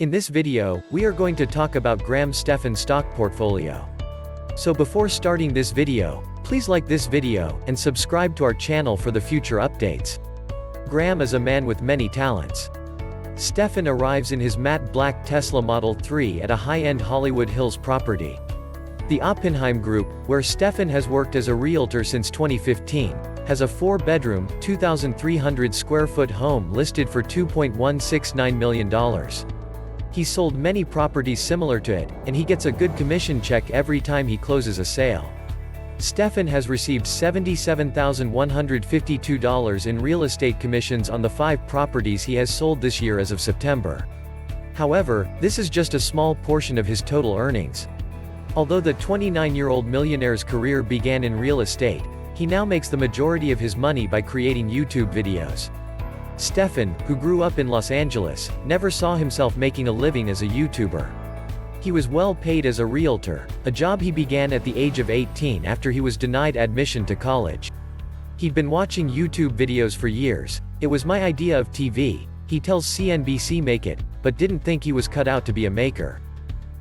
In this video, we are going to talk about Stephan's stock portfolio. So before starting this video, please like this video, and subscribe to our channel for the future updates. Graham is a man with many talents. Stephan arrives in his matte black Tesla Model 3 at a high-end Hollywood Hills property. The Oppenheim Group, where Stephan has worked as a realtor since 2015, has a 4-bedroom, 2,300 square foot home listed for $2.169 million. He sold many properties similar to it, and he gets a good commission check every time he closes a sale. Stephan has received $77,152 in real estate commissions on the 5 properties he has sold this year as of September. However, this is just a small portion of his total earnings. Although the 29-year-old millionaire's career began in real estate, he now makes the majority of his money by creating YouTube videos. Stephan, who grew up in Los Angeles, never saw himself making a living as a YouTuber. He was well paid as a realtor, a job he began at the age of 18 after he was denied admission to college. He'd been watching YouTube videos for years. "It was my idea of TV," he tells CNBC Make It, but didn't think he was cut out to be a maker.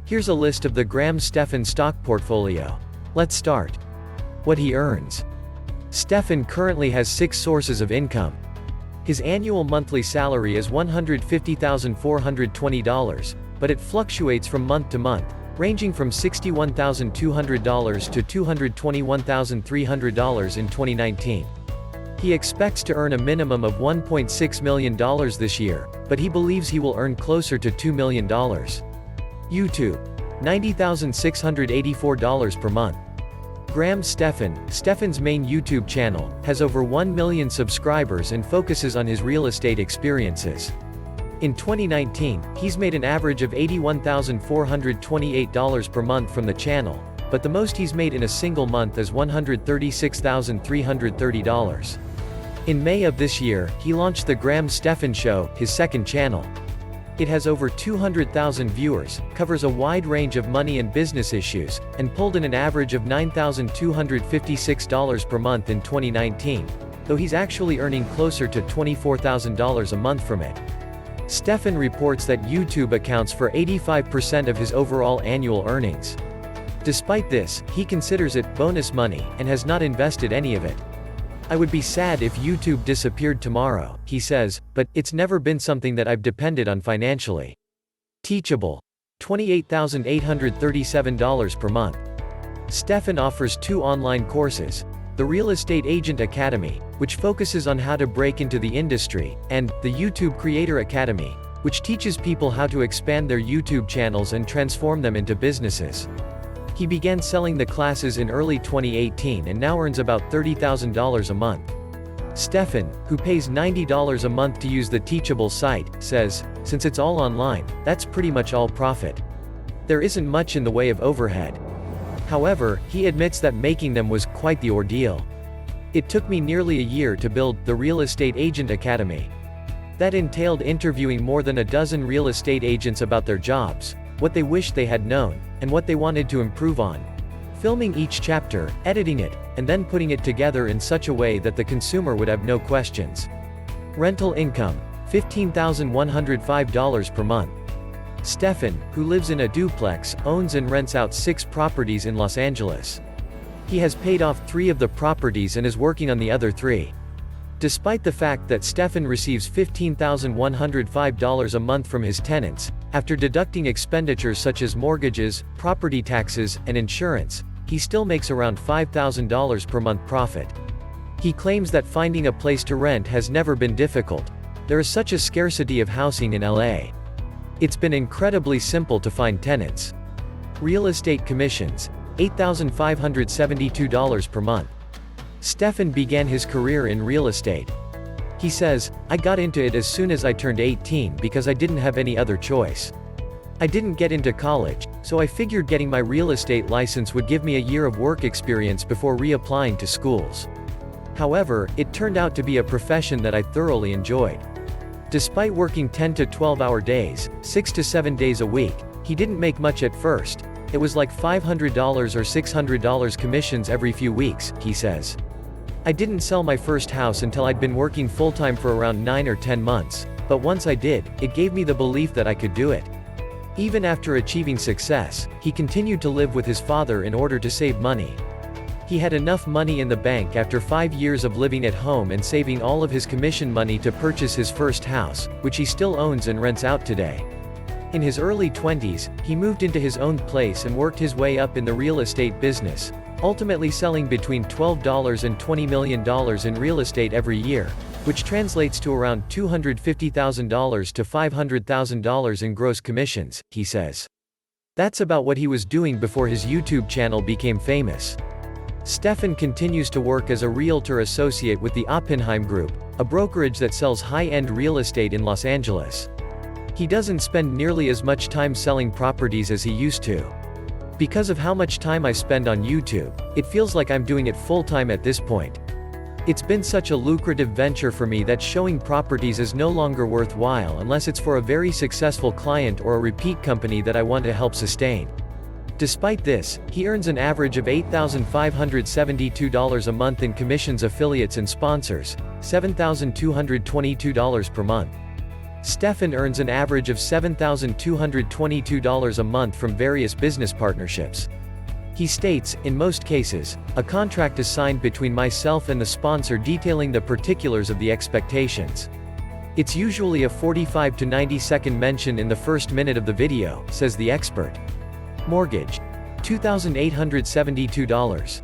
Here's a list of the Stephan stock portfolio. Let's start. What he earns. Stephan currently has 6 sources of income. His annual monthly salary is $150,420, but it fluctuates from month to month, ranging from $61,200 to $221,300 in 2019. He expects to earn a minimum of $1.6 million this year, but he believes he will earn closer to $2 million. YouTube. $90,684 per month. Stephan's main YouTube channel, has over 1 million subscribers and focuses on his real estate experiences. In 2019, he's made an average of $81,428 per month from the channel, but the most he's made in a single month is $136,330. In May of this year, he launched the Stephan Show, his second channel. It has over 200,000 viewers, covers a wide range of money and business issues, and pulled in an average of $9,256 per month in 2019, though he's actually earning closer to $24,000 a month from it. Stephan reports that YouTube accounts for 85% of his overall annual earnings. Despite this, he considers it bonus money and has not invested any of it. "I would be sad if YouTube disappeared tomorrow," he says, "but it's never been something that I've depended on financially." Teachable. $28,837 per month. Stephan offers 2 online courses: the Real Estate Agent Academy, which focuses on how to break into the industry, and the YouTube Creator Academy, which teaches people how to expand their YouTube channels and transform them into businesses. He began selling the classes in early 2018 and now earns about $30,000 a month. Stephan, who pays $90 a month to use the Teachable site, says, "Since it's all online, that's pretty much all profit. There isn't much in the way of overhead." However, he admits that making them was quite the ordeal. "It took me nearly a year to build the Real Estate Agent Academy. That entailed interviewing more than a dozen real estate agents about their jobs, what they wished they had known, and what they wanted to improve on. Filming each chapter, editing it, and then putting it together in such a way that the consumer would have no questions." Rental income. $15,105 per month. Stephan, who lives in a duplex, owns and rents out 6 properties in Los Angeles. He has paid off 3 of the properties and is working on the other 3. Despite the fact that Stephan receives $15,105 a month from his tenants, after deducting expenditures such as mortgages, property taxes, and insurance, he still makes around $5,000 per month profit. He claims that finding a place to rent has never been difficult. There is such a scarcity of housing in LA. It's been incredibly simple to find tenants. Real estate commissions. $8,572 per month. Stephan began his career in real estate. He says, "I got into it as soon as I turned 18 because I didn't have any other choice. I didn't get into college, so I figured getting my real estate license would give me a year of work experience before reapplying to schools. However, it turned out to be a profession that I thoroughly enjoyed." Despite working 10 to 12-hour days, 6 to 7 days a week, he didn't make much at first. It was like $500 or $600 commissions every few weeks, he says. "I didn't sell my first house until I'd been working full-time for around 9 or 10 months, but once I did, it gave me the belief that I could do it. Even after achieving success, he continued to live with his father in order to save money. He had enough money in the bank after 5 years of living at home and saving all of his commission money to purchase his first house, which he still owns and rents out today. In his early 20s, he moved into his own place and worked his way up in the real estate business, ultimately selling between $12 and $20 million in real estate every year, which translates to around $250,000 to $500,000 in gross commissions, he says. That's about what he was doing before his YouTube channel became famous. Stephan continues to work as a realtor associate with the Oppenheim Group, a brokerage that sells high-end real estate in Los Angeles. He doesn't spend nearly as much time selling properties as he used to. Because of how much time I spend on YouTube, it feels like I'm doing it full-time at this point. It's been such a lucrative venture for me that showing properties is no longer worthwhile unless it's for a very successful client or a repeat company that I want to help sustain. Despite this, he earns an average of $8,572 a month in commissions, affiliates and sponsors, $7,222 per month. Stephan earns an average of $7,222 a month from various business partnerships. He states, in most cases, a contract is signed between myself and the sponsor detailing the particulars of the expectations. It's usually a 45 to 90-second mention in the first minute of the video, says the expert. Mortgage. $2,872.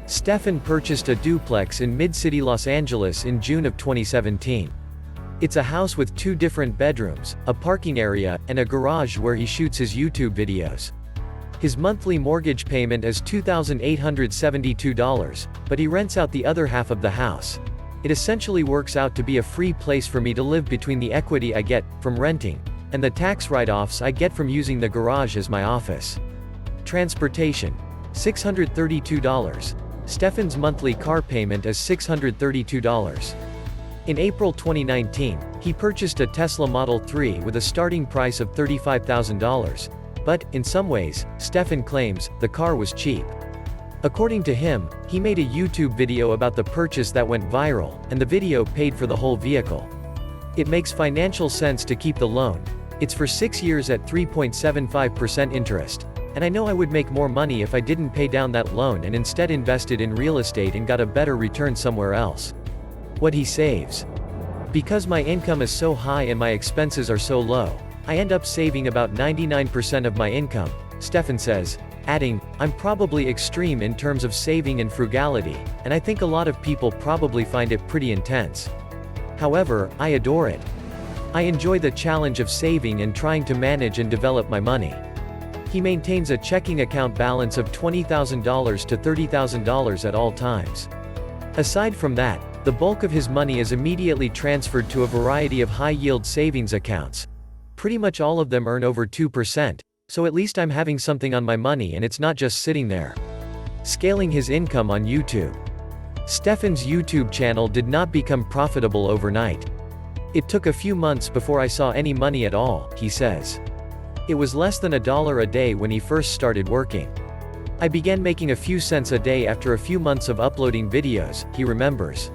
Stephan purchased a duplex in Mid-City Los Angeles in June of 2017. It's a house with 2 different bedrooms, a parking area, and a garage where he shoots his YouTube videos. His monthly mortgage payment is $2,872, but he rents out the other half of the house. It essentially works out to be a free place for me to live between the equity I get from renting and the tax write-offs I get from using the garage as my office. Transportation. $632. Stephan's monthly car payment is $632. In April 2019, he purchased a Tesla Model 3 with a starting price of $35,000. But, in some ways, Stephan claims, the car was cheap. According to him, he made a YouTube video about the purchase that went viral, and the video paid for the whole vehicle. It makes financial sense to keep the loan. It's for 6 years at 3.75% interest. And I know I would make more money if I didn't pay down that loan and instead invested in real estate and got a better return somewhere else. What he saves. Because my income is so high and my expenses are so low, I end up saving about 99% of my income, Stephan says, adding, I'm probably extreme in terms of saving and frugality, and I think a lot of people probably find it pretty intense. However, I adore it. I enjoy the challenge of saving and trying to manage and develop my money. He maintains a checking account balance of $20,000 to $30,000 at all times. Aside from that, the bulk of his money is immediately transferred to a variety of high-yield savings accounts. Pretty much all of them earn over 2%, so at least I'm having something on my money and it's not just sitting there. Scaling his income on YouTube. Stephan's YouTube channel did not become profitable overnight. It took a few months before I saw any money at all, he says. It was less than $1 a day when he first started working. I began making a few cents a day after a few months of uploading videos, he remembers.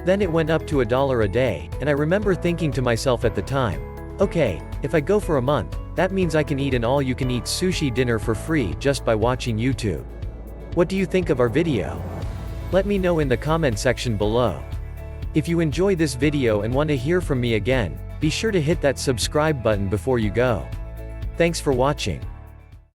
Then it went up to $1 a day, and I remember thinking to myself at the time, okay, if I go for a month, that means I can eat an all-you-can-eat sushi dinner for free just by watching YouTube. What do you think of our video? Let me know in the comment section below. If you enjoy this video and want to hear from me again, be sure to hit that subscribe button before you go. Thanks for watching.